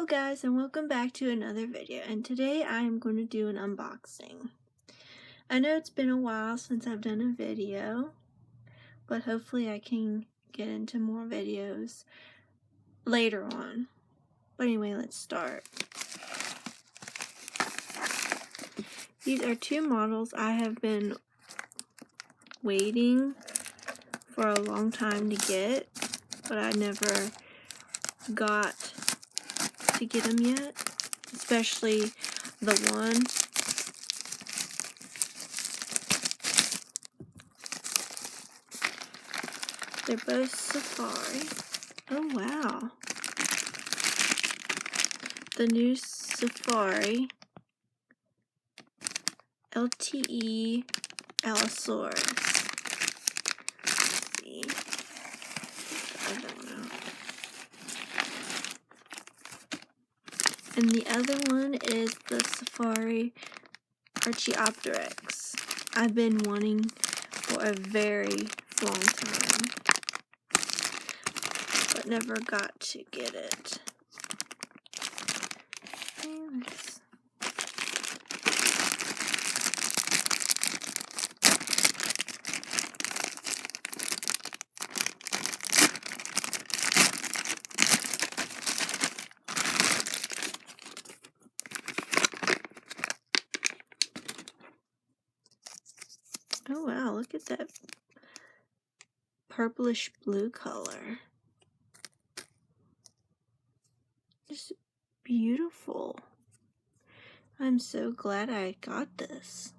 Hello guys, and welcome back to another video, and today I am going to do an unboxing. I know it's been a while since I've done a video, but hopefully I can get into more videos later on. But anyway, let's start. These are two models I have been waiting for a long time to get, but I never got to get them yet, especially the one. They're both Safari. Oh wow. The new Safari LTE Allosaurus. Let's see. I don't know. And the other one is the Safari Archaeopteryx. I've been wanting for a very long time, but never got to get it. Oh wow, look at that purplish blue color. Just beautiful. I'm so glad I got this.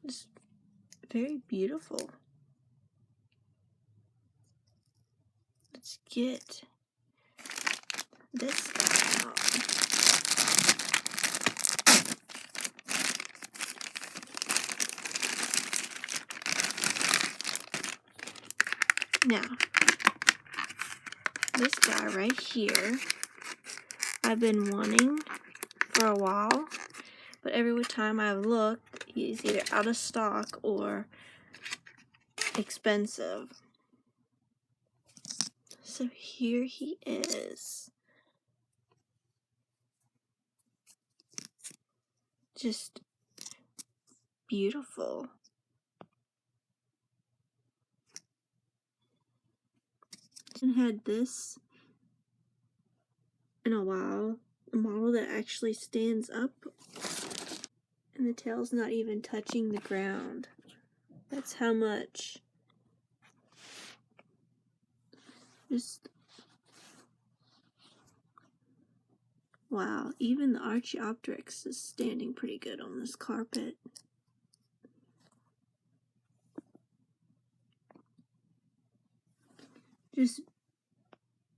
Just very beautiful. Let's get this guy out. Now, this guy right here, I've been wanting for a while, but every time I look, he's either out of stock or expensive. So here he is. Just beautiful. I haven't had this in a while. A model that actually stands up and the tail's not even touching the ground. That's how much. Just wow, even the Archaeopteryx is standing pretty good on this carpet. Just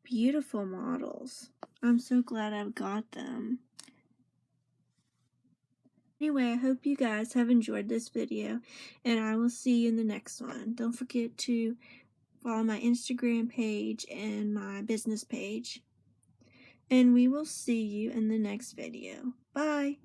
beautiful models. I'm so glad I've got them. Anyway, I hope you guys have enjoyed this video, and I will see you in the next one. Don't forget to follow my Instagram page and my business page. And we will see you in the next video. Bye!